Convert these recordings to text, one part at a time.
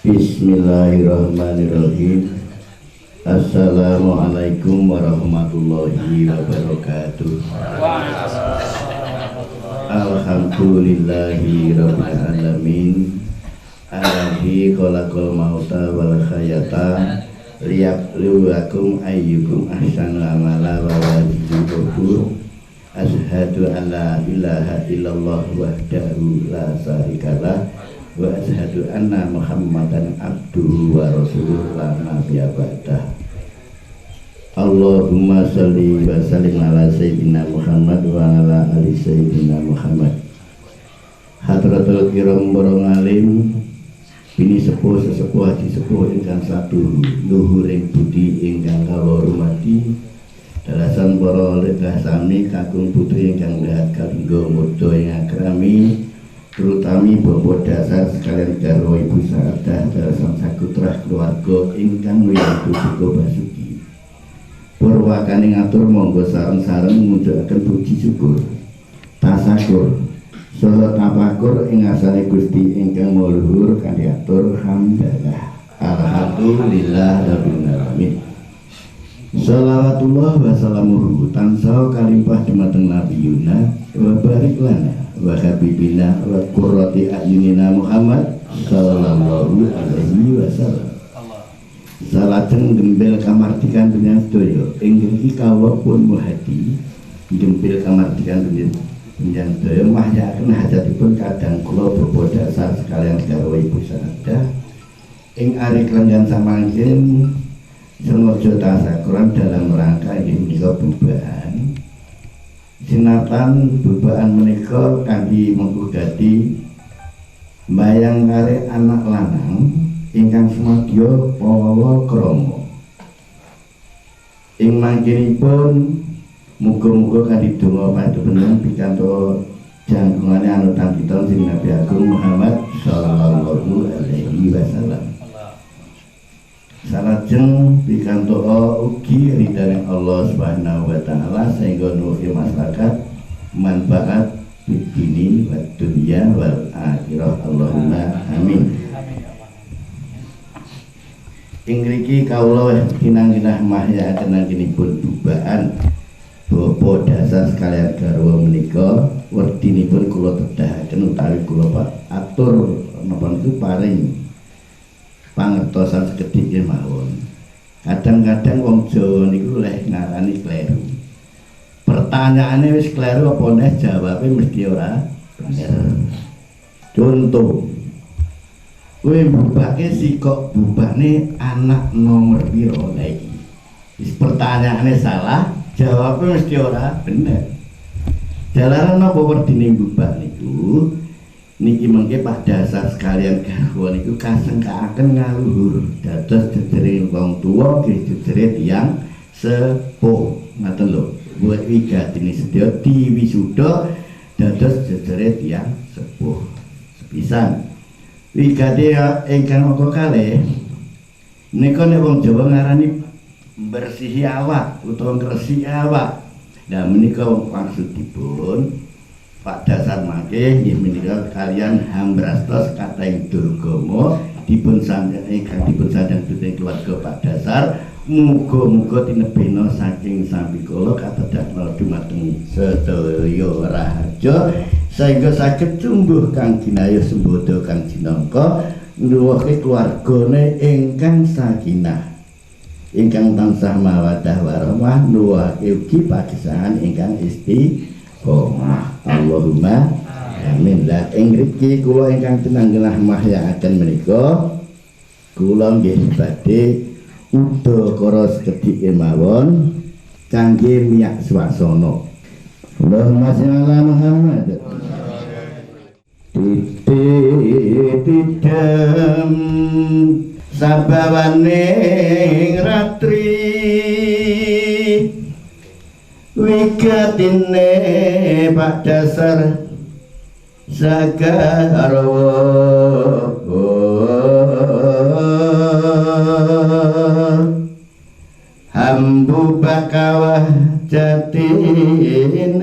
Bismillahirrahmanirrahim. Assalamualaikum warahmatullahi wabarakatuh. Alhamdulillahi rabbil alamin. Alladzi khalaqal mauta wal hayata liyabluwakum ayyukum ahsanu amala wa huwa asyhadu an la ilaha illallah wahdahu la syarikalah wa asyhadu anna muhammadan abduhu wa rasuluhu la nabiyya ba'dah. Allahumma sholli wa sallim ala sayyidina Muhammad wa ala ali sayyidina Muhammad. Hadratul kiram barang alim bini sepuh sesepuh haji sepuh ingkang satu luhuring budi ingkang kawula hormati Dalasan para lekah sami kakung putri ingkang dahat kalingga mudha ing akrami terutami bapak dasar sekalian garwa ibu Saadah dalasan sakutrah keluarga ingkang wiyantu suka basuki purwakane ngatur monggo sareng-sareng munjukaken puji syukur tasakur saha tafakur ing asane Gusti ingkang maluhur kanthi atur hamdalah alhamdulillah rabbil alamin. Salawatullah wa salamuhu tansah kalimpah dumateng Nabi Yuna wa barik lana wa habibina wa qurrati a'yunina Muhammad sallallahu alaihi wasallam. Salajeng gembel kamardikan dunya sedaya ing ngriki kawula pun muhadi gembel kamardikan dunya sedaya mahyaken hajatipun kadang kula bapak dasar sekalian garwa ibu Saadah ing ari kelenggan samangkin sengaja tasakuran dalam rangka inggih menika bubahan sinatan bubahan menika kanthi mengku dadi mbayang kare anak lanang ingkang semadya pawawa krama ing mangkinipun muga-muga kanthi donga padubening pikantuk janggungane anutan kita sing Nabi Agung Muhammad sallallahu alaihi wasallam. Salajeng pikantuk ugi ridane Allah Subhanahu wa taala sehingga nuhi masyarakat manfaat bidini wa dunya wal akhirah Allahumma amin. Ing mriki kawula kinang-kinah mahyakaken anggenipun bubahan Bapak dasar sekalian garwa menika werdinipun kula tedahaken utawi kula atur napa niku paring pangertosan sekedhik mawon. Kadang-kadang wong Jawa niku leh ngarani kleru. Pertanyaane wis kleru apa neh jawabe mesti ora bener. Contoh, kowe mbubake sikok bubane anak nomor piro lha iki. Wis pertanyaane salah, jawabe mesti ora bener. Jalaran napa werdine mbubak niku? Niki mengke Pak dasar sekalian garwa niku kasengkaaken ngaluhur dados jejere wong tuwa nggih jejere tiyang sepuh ngoten lho buat wigatine sedya diwisuda dados jejere tiyang sepuh sepisan wigate ingkang mangka kalih nika nek wong Jawa ngarani bersihi awak utawa ngresiki awak nah menika maksudipun Pak dasar mangke nggih menika kalian hambrastos kateng Durgama dipun sandang duting keluarga Pak dasar muga-muga tinebena saking sampikala katedhakna dumateng sedaya raharja sehingga saged tumbuh kang kinayuh sembodo kang jinangka nuwuhke keluargane ingkang sakinah ingkang tansah mawaddah warahmah nuwuhke ugi pagesangan ingkang istiqomah. Allahumma amin. Lah ing mriki kula ingkang tinanggelah mahyakaken menika kula nggih badhe udakara sekedhik mawon kangge miyak swasana. Allahumma sholli ala Muhammad. Tidam sabawaning ratri wigatine Pak dasar sagarwa hambu bakawah jatine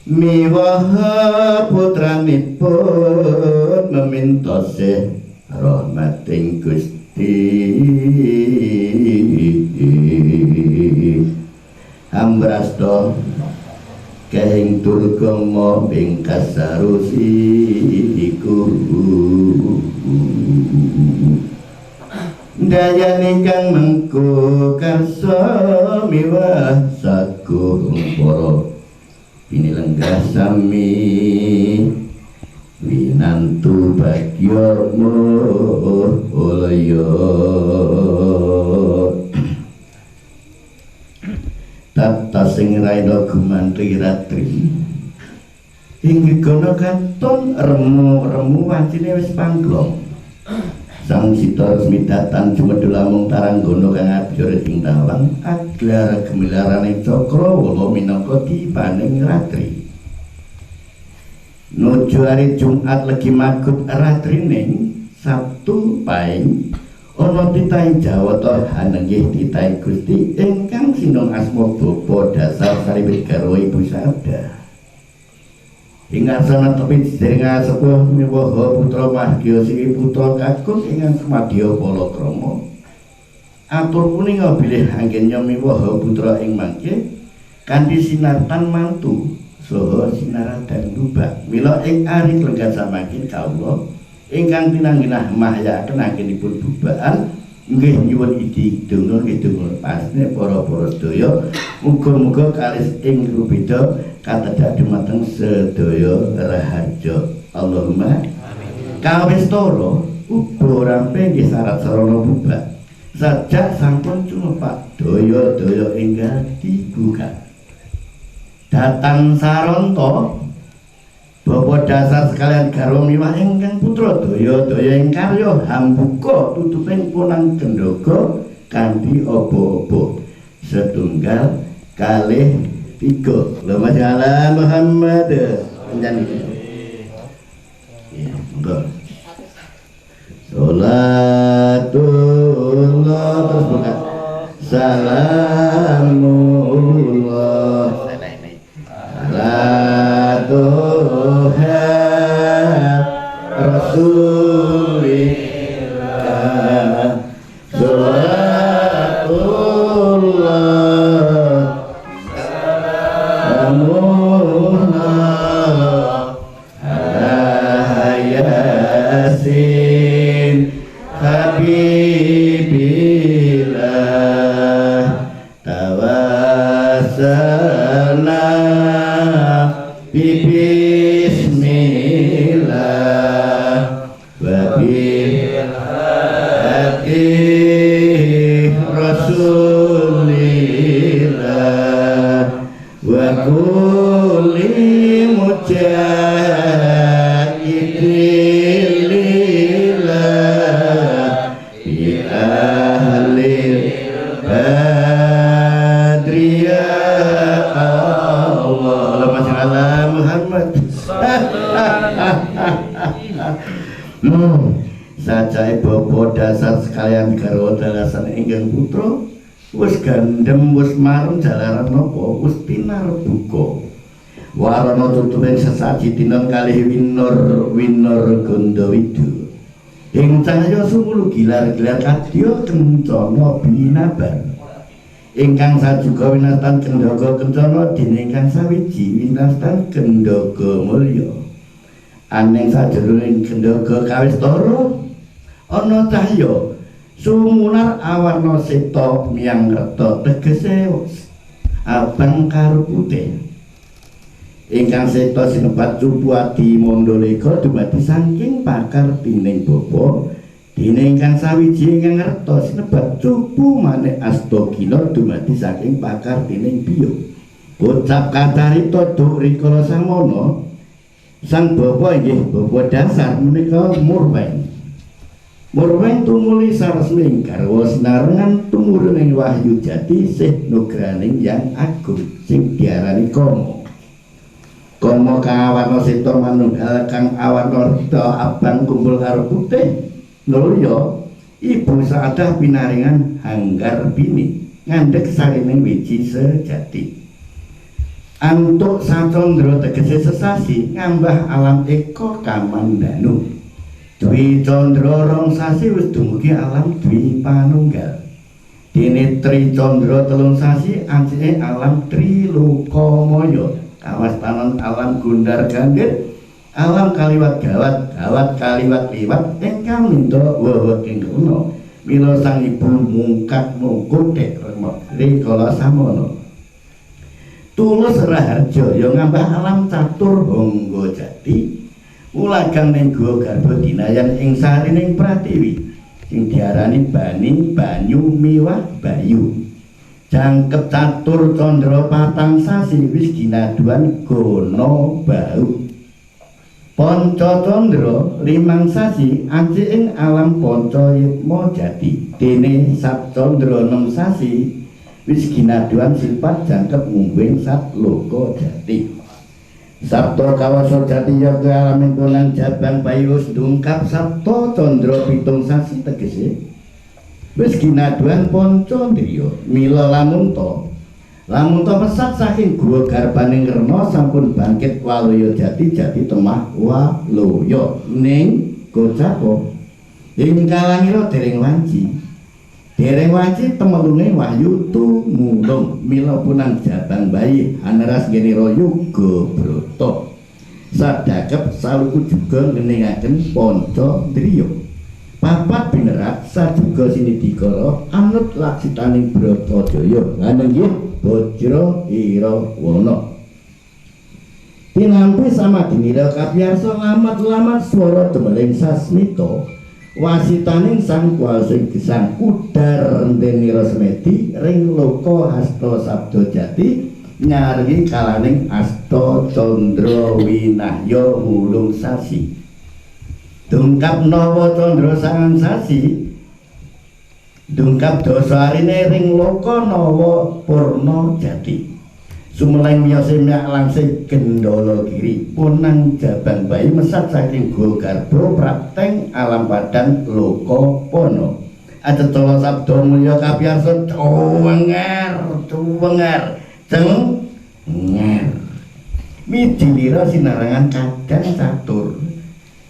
miwah putranipun memintose rahmating Gusti ambrasta kehing Durgama ing kasarusi iku dayan ingkang mengko karsa miwah sagung para pinilenggah sami winantu bagya mulya tata sing raina gumantri ratri inggih kono katon remu-remu wancine wis pangglong Sang Sita Resmidatan Jumedul Lamung Taranggono kang abjur ing tawang aglar gemilarane Cakrawala minangka dipaning ratri. Nuju hari Jumat legi magut ratrining Sabtu paing ana titahe Jawata hanenggih titahe Gusti ingkang sinung asma Bapa Dasar Sariwit Garwa Ibu Sada. Ingat sana tepi sedereng sepuh miwaha putra Mahya Sri putra kakung ingkang Semadya Palakrama. Atur punika bilih anggen miwaha putra ing mangke kanthi sinartan mantu saha sinaradan lubak. Mila ing ari lenggah samangkin kawula ingkang pinanggenah mahyakaken anggenipun bubaan nggih nyuwun idi donga kidung pasne para sedaya muga-muga kalis ing rubeda katedak dumateng sedaya raharja. Allahumma amin. Kawistara uga rampe nggih syarat sarana bubak sajak sampun cumepak daya-daya enggal dibuka datang saranta Bapa Dasar sekalian garwa miwah ingkang putra daya-daya ing karya hambuka tutuping punang Gendhaga kanthi apa-apa setunggal kalih tiga. Allahumma shalli Muhammad panjenengan. Ya, monggo. Salatullah terus buka. Salamullah. Tuhan Rasulillah Salatullah Salamullah ala Yasin Habibillah tawassalna bismillah wa bil haqi rasulillah wa kulli mujahidillah bi ahlil badriyah Allah Muhammad. Sajae Bapa Dasar sekalian garwa dalasan ingkang putra wis gandhem wis marem jalaran napa wis pinarbuka warana tutuping sesaji dina kalih winur Gondawidu ing cahya sumulu gilar-gilar kadya kencana binabar ingkang sajuga winastan Gendhaga kencana dene ingkang sawiji winastan Gendhaga mulya aning sajroning Gendhaga kawistara ana cahya sumunar awarna seta miyang reta tegese abang karo putih ingkang seta sinebat cupu adi mandalika dumadi saking pakar tining bapa dene ingkang sawiji ingkang reta sinebat cupu maneh astagina dumadi saking pakar tining biya ucap kacarita duk rikala samono sang bapa inggih Bapa Dasar menika Murweng tumuli saresmi garwa sinarengan tumurun wahyu jati sih nugraning yang agung sing diarani Kama. Kama kang awarna seta manunggal kang awarna reda abang kumpul karo putih nulya ibu saadah pinaringan hanggar bini ngandhek sarining wiji sejati. Antuk sacandra tegese sesasi ngambah alam eka kamandanu. Dwi Candra rong sasi wis dumugi alam Dwi Panunggal. Dene Tri Candra telung sasi ancine alam Trilokamaya. Kawastanan alam Gundar Gandhit, alam kaliwat gawat, gawat kaliwat liwat ingkang mindra wawa ing kena. Mila sang ibu mungkat mungkuthik rikala samono. Tulus Raharja ya ngambah alam catur Hangga Jati. Ulagang ning guwa garba dinayan ing sarining Pratiwi sing diarani bani banyu miwah bayu jangkep catur candra patang sasi wis ginaduan gono bau Panca Candra limang sasi aji ing alam panca yitma jati. Dene Sat Candra 6 sasi wis ginaduan sifat jangkep ngumbing sat loka jati. Sabta kawasa jati ya ke alam kunan jabang bayi wis ndungkap Sabta Candra 7 sasi tegese wis ginaduan panca ndriya. Mila lamun to pesat saking guwa garbaning Rena sampun bangkit Waloya jati temah Waloya ning Kocapa ing kalangira dereng wanci temelune wahyu tumulung. Mila punang jabang bayi haneras genira yuga brata sadakep saluku juga ngeningaken panca ndriya. Papat binerat sajuga sinidikara anut laksitaning Bratajaya lan inggih Bajra Irawana. Tinampi samadinira kapiyarsa lamat swara demeling sasmita wasitaning sang kuasa gesang udar rentenira semedi ring loka hasta sabda jati nyarengi kalaning asta candra winahya wulung sasi. Dungkap nawa candra sangang sasi dungkap dosa arine ring loka nawa purna jati. Sumeleng miyose miyak langsing gendala kiri punang jabang bayi mesat saking gua garba prapteng alam padang loka pono. Acetala sabda mulya kapiyarsa cuwenger cenger midilira sinarangan kadang catur.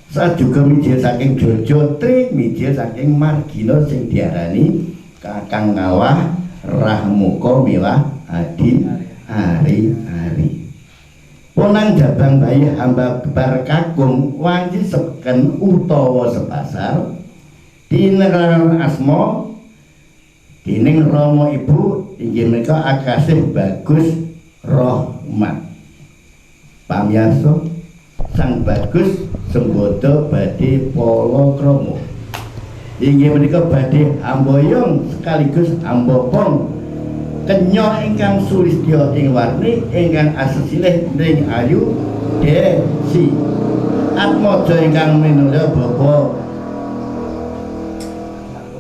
Sajuga mijil saking Jojotri, mijil saking Margina sing diarani Kakang Ngawah Rahmuka milah Adi Ari. Ponang jabang bayi hamba bebar kakung wanci seken utawa sepasar dineran asma dening Rama Ibu inggih menika Akasih Bagus Rahmat. Pamirsa Sang Bagus Sembada badhe palakrama inggih menika badhe amboyong sekaligus ambopong kenya ingkang sulistya ing warni ingkang asesilih ning ayu desi atmaja ingkang minulya Bapak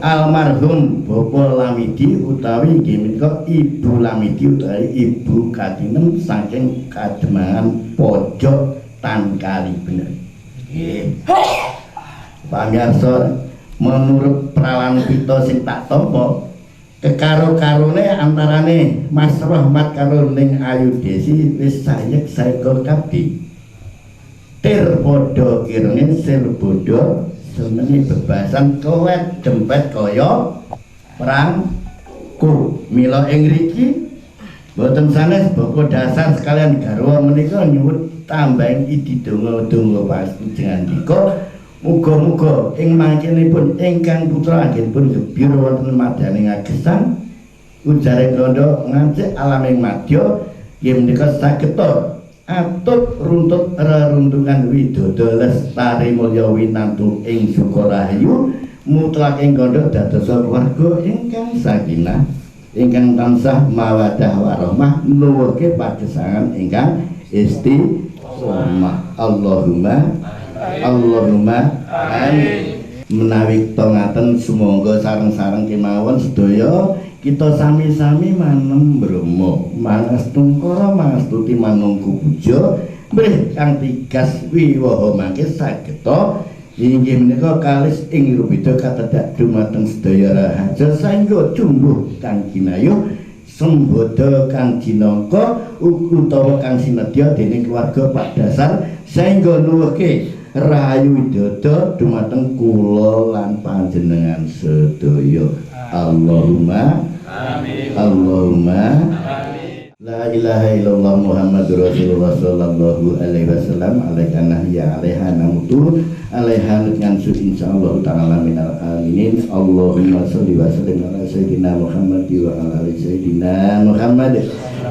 almarhum Bapak Lamidi utawi inggih menika Ibu Lamidi utawi Ibu Katinem saking Kademangan Pojok Tankali bener. Pamirsa menurut prawan kita sing tak tampa kekaro-karone antarane Mas Rahmat karo ning Ayu Desi wis sayek saeka kabeh. Tir padha kirene silbodo semeni bebasan kowet dempet kaya perangku. Mila ing riki boten sanes boko dasar sekalian garwa menika nyuwun tambahing idi donga-donga pasenjengan dika muga-muga ing mangkenipun ingkang putra anggenipun gebira wonten madaning agesang ujare kandha ngancik alaming madya yen menika sageta atut runtut reruntungan widodara lestari mulya winantu ing Sukarahayu mutlak ing kandha dados keluarga ingkang sakinah ingkang tansah mawaddah warahmah nuwuhke pagesangan ingkang istiqomah. Allahumma amin. Menawi kita ngaten sumangga sareng-sareng kemawon sedaya kita sami-sami manem Brahma manastungkara mangastuti manungku puja mrih kang tigas wiwaha mangke sageta inggih menika kalis ing rubeda katedak dumateng sedaya rahaja saengga jumbuh kang kinayuh sembada kang jinangka utawa kang sinedya dening keluarga Pak Dasar saengga nuwuhke rahayu widodara dumateng kula lan panjenengan sedaya. Allahumma amin. Allahumma amin. La ilaha illallah Muhammadur Rasulullah sallallahu alaihi wasallam alaika nahya alaiha namutu alaiha nutngansu insyaallah ta'ala minal aminin. Allahumma sholli wa sallim ala sayyidina Muhammad wa ala ali sayyidina Muhammad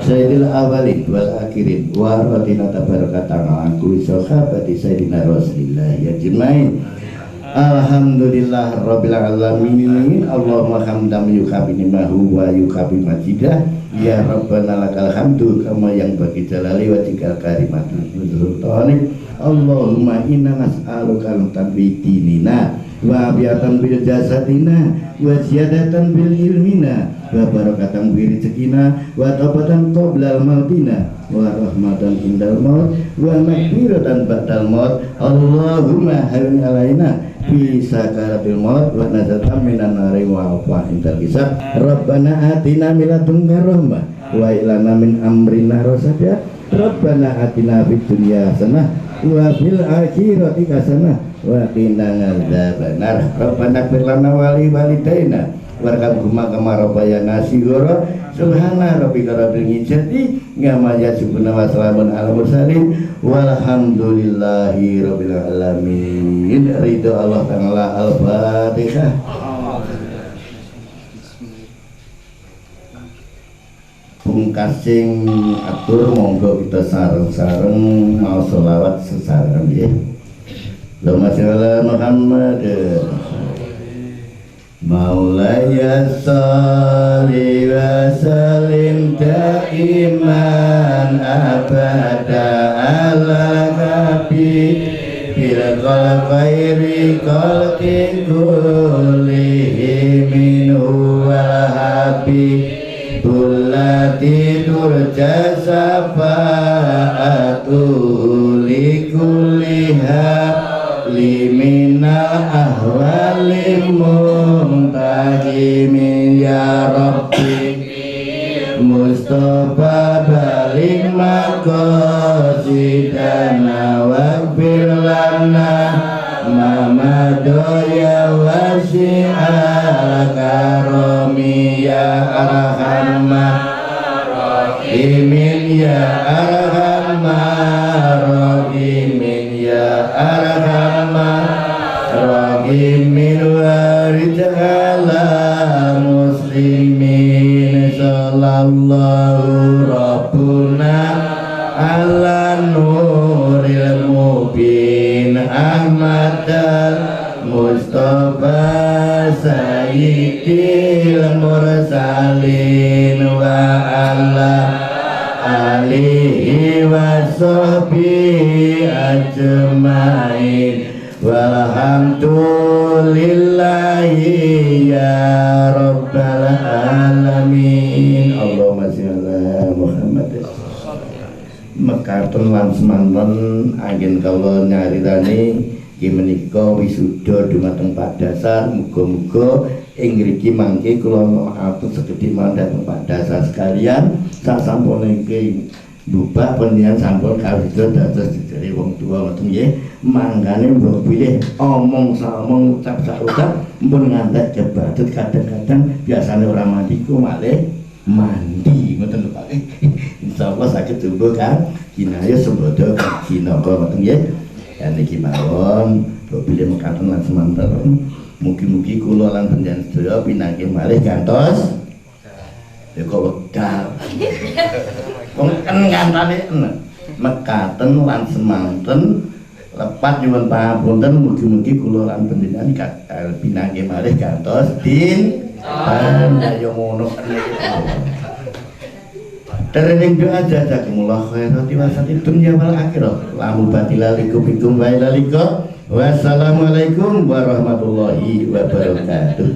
sayyidil awalin wal akhirin wa radina tabarakatan ala kulli sahabati sayyidina Rasulillah ya jemain. Alhamdulillah rabbil alamin. Allahumma hamdam yukabi nimahu wa yukabi majidah ya rabbana lakal hamdu kama yang bagi jalali wa tikal karimatul sultanik Allahumma inna nas'aluka al-hudan fi dinina wa afiatan bil jasadina wa ziyadatan bil ilmina wa barakatan bil rizqina wa taubatan qabla mautina wa rahmatan indal maut wa maghfiratan ba'dal maut. Allahumma hawwin alaina fi sakaratil maut wa najatan minan nari wa afa indal hisab. Rabbana atina min ladunka rahmah wa ilana min amrina rasyada. Rabbana atina fid dunya hasanah wa fil akhirati hasanah wa qina adzabannar. Rabbana ighfir lana wa li walidaina warhamhuma kama rabbayana shighara. Subhana rabbika rabbil izzati amma yasifun wa salamun alal mursalin walhamdulillahi rabbil alamin. Ridho Allah Ta'ala. Al-Fatihah. Pungkasing atur monggo kita sareng-sareng mau selawat sesarengan ya. Allahumma sholli ala Muhammad. Maulaya sholli wa sallim daiman abada ala habibil khairi khalqi kullihim minhu wal habibul ladzi turja safa'atu likulliha liminal ahwali muntahimin ya Rabbi Mustafa balik maqasidana waghfir lana mama doya wasi'al karomi ya arhamar rahimin ya arhamar rahimin ya arhamar rahimin warid ala muslimin sallallahu rabbuna ala nuril mubin ahmadal mustafa sayyidil mursalin wa ala alihi wa sahbihi ajmain walhamdulillahi ya rabbal alamin. Allahumma sholli ala Muhammad. Mekaten lan semanten anggen kawula nyaritani nggih menika wisuda dumateng Pak Dasar. Muga-muga ing ngriki mangke kula atur sekedhik mawon Pak Dasar sekalian sak sampune iki Bubak pendian sampun kawida dados dijeri wong tua ngoten nggih. Mangkane mbok pilih omong samong ucap sak-ucap mpun ngantek jebadut kadang-kadang biasane ora mandiku malih mandi ngoten lho Pak. Insyaallah saged tumbuh kan kinaya sembada kinaka ngoten nggih. Ya niki mawon mbok pilih mekaten lan semanten. Mugi-mugi kula lan panjenengan sedaya pinanggih malih gantos ya kok wekdal. Wong kan kantane mekaten lan semanten lepat nyuwun pangapunten mugi-mugi kula lan panjenengan pinanggih malih gantos din yo ngono. Tereng doa jazakumullah khairan tiwasati dunya wal akhirah. Lamu batilalikum bikum wa ilaika. Wassalamualaikum warahmatullahi wabarakatuh.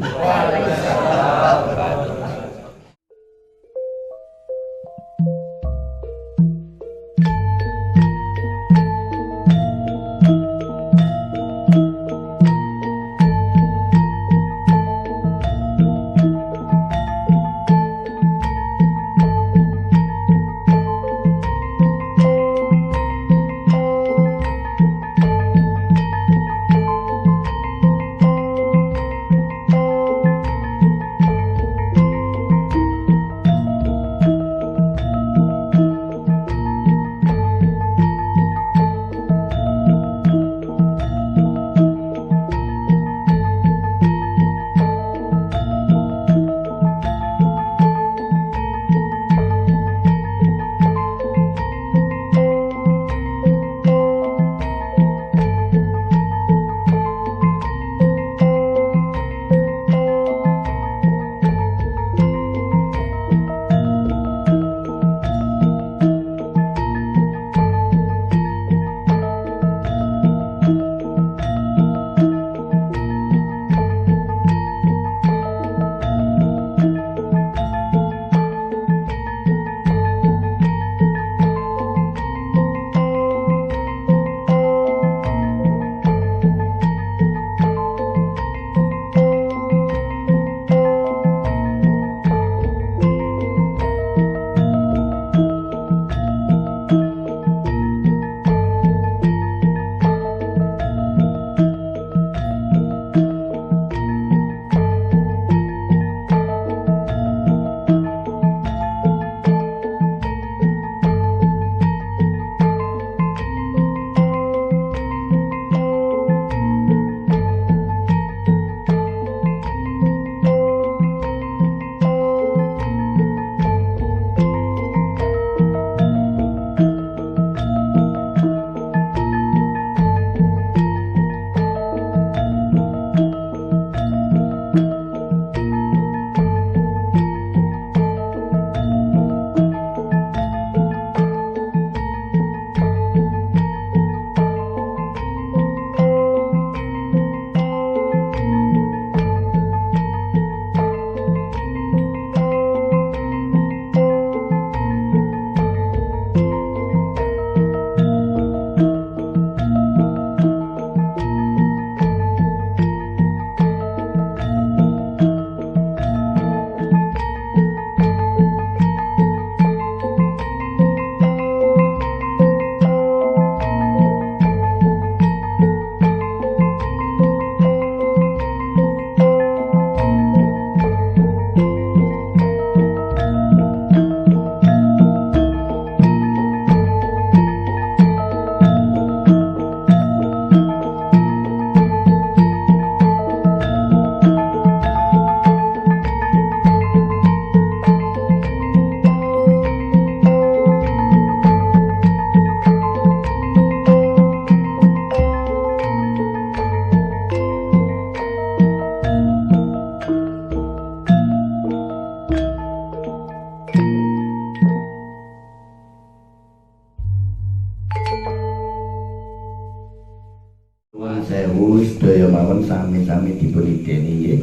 sedaya mawon sami-sami dipun ideni nggih.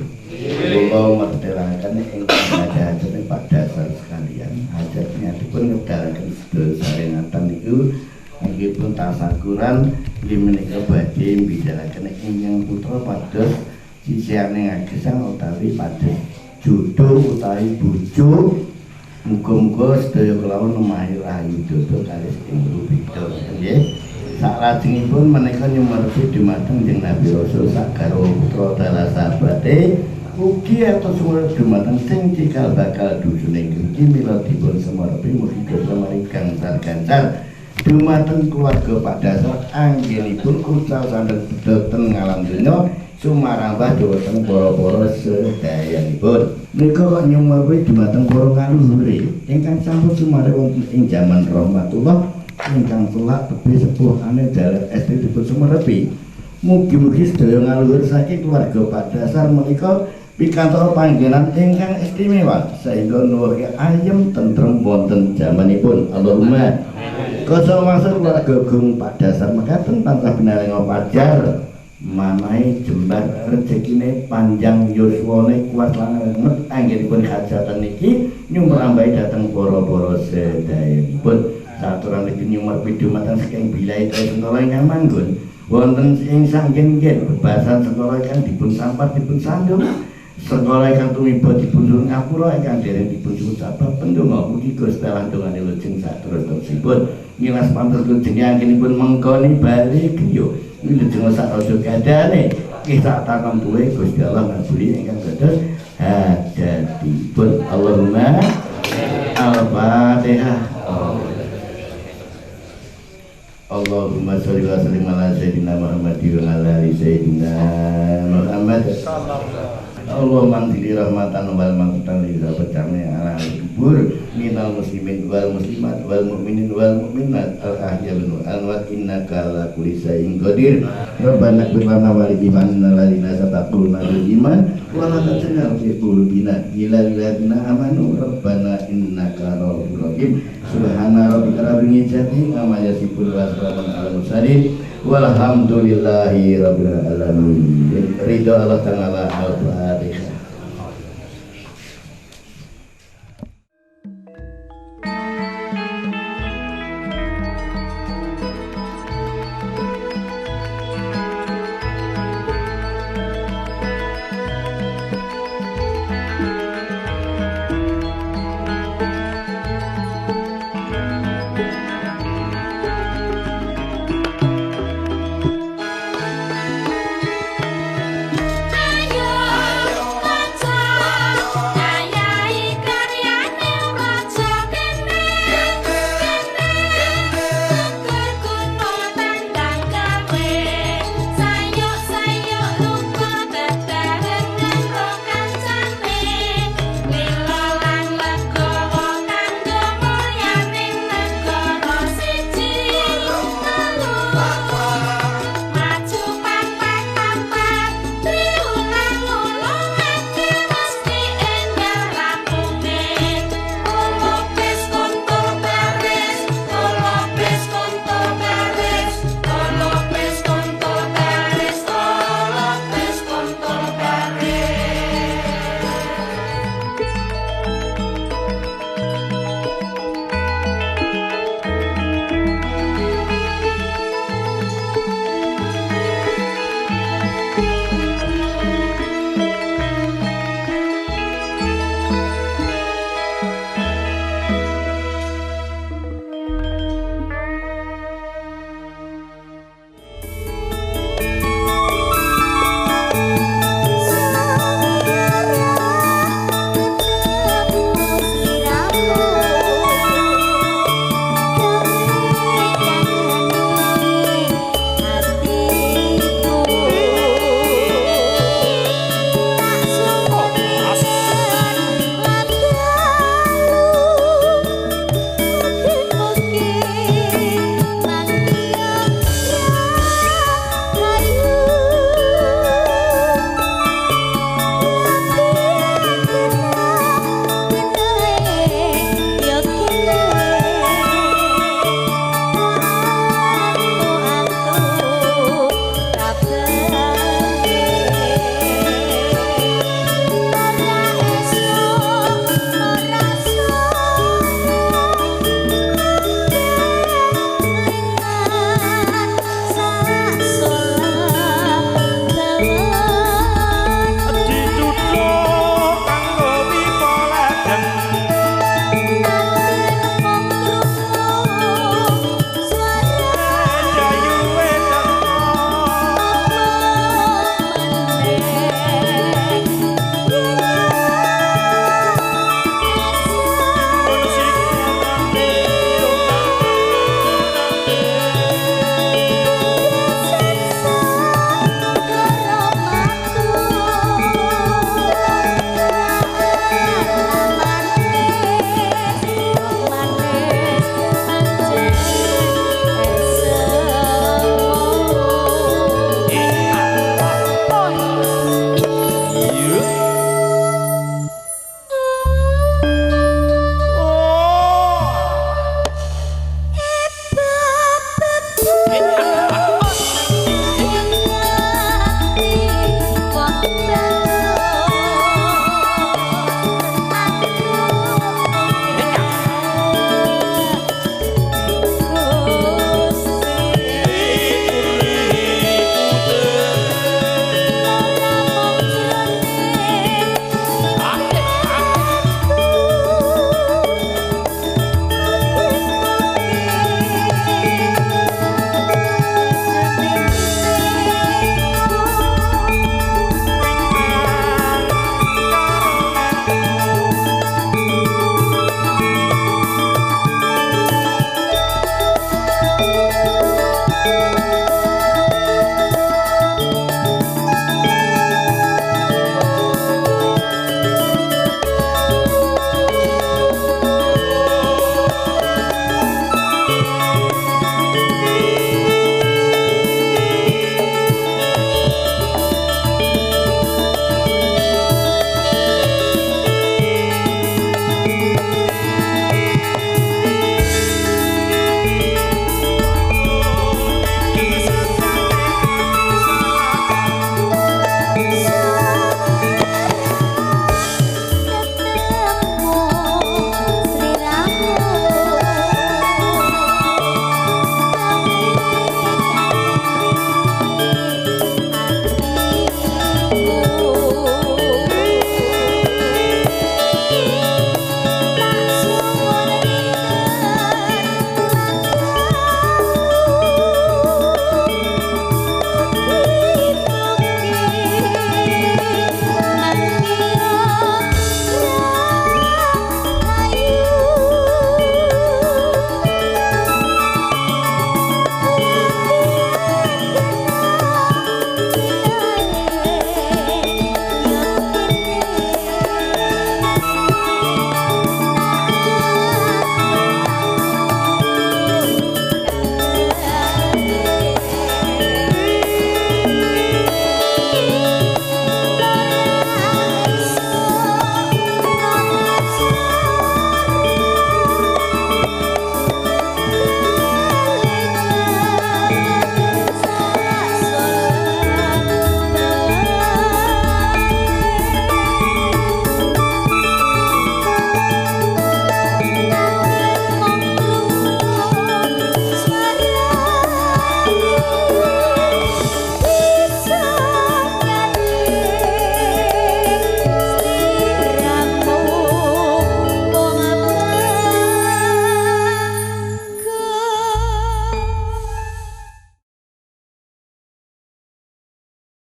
Kula medheraken ingkang hajatipun Pak Dasar sekalian. Hajatnya dipun ngedalaken sedaya sarengatan niku nggih pun tasakuran nggih menika badhe mbidalaken ingkang putra pados sisihane ngagesang utawi pados jodoh utawi bojo. Muga-muga sedaya kelawan nemahi rahayu dodo kalih ing rubida nggih. Salajengipun menika nyumerpi dumateng Kanjeng Nabi Rasul sagarwa putra dalah sahabate ugi atus sumur dumateng sing cikal bakal dusune ngriki mila dipun semerpi mugi samari gangsal gancar dumateng keluarga Pak Dasar anggenipun ucal sandeng dhateng ngalam donya sumarambah dhumateng para-para sedayanipun. Menika kok nyumerpi dumateng para kaluhure ingkang sampun sumarep wonten ing jaman rahmatullah ingkang telak tebih sepuh ane jalan SD dipun sumerepi. Mugi-mugi sedaya ngaluhur saking keluarga Pak Dasar menika pikantuk panggenan ingkang istimewa sehingga nuwuhi ayem tentrem wonten jamanipun. Allahumma kasa maksud keluarga Gung Pak Dasar mekaten tansah binarenga pajar manahe jembar rezekine panjang yuswane kuat langet anggenipun hajatan niki nyumrambahi dhateng para-para sedayanipun. Saturan iki nyumerpi dumateng saking bilai sekolah ingkang manggon wonten ing sanggen-gen bebasan sekolah ingkang dipun sampat dipun sandung sekolah ingkang tumiba dipun durung ngapura ingkang dereng dipun suwun sabab pendonga mugi Gusti Allah dongane lajeng saterusipun ngilas pantes lajeng anggenipun mengkoni bali griya wilujeng sak raja gadane kisah takon duwe Gusti Allah ngabuli ingkang dados hajatipun. Allahumma al-Fatihah. Allahumma sholli wa sallim ala sayyidina Muhammad wa ala ali sayyidina Muhammad. Allahumma anzil rahmatan wal maghfiratan lil jami'i ala al-kubur minal muslimin wal muslimat wal mu'minin wal mu'minat al ahya wal amwat innaka ala kulli syai'in qadir. Rabbana ighfir lana wa li ikhwanina alladziina sabaquna bil iman wa la taj'al fi qulubina ghillan lil ladzina amanu rabbana innaka ra'ufur rahim. Subhana rabbika rabbil izzati amma yasifun wa salamun alal mursalin walhamdulillahi rabbil alamin. Ridho Allah Ta'ala. Al-Fatihah.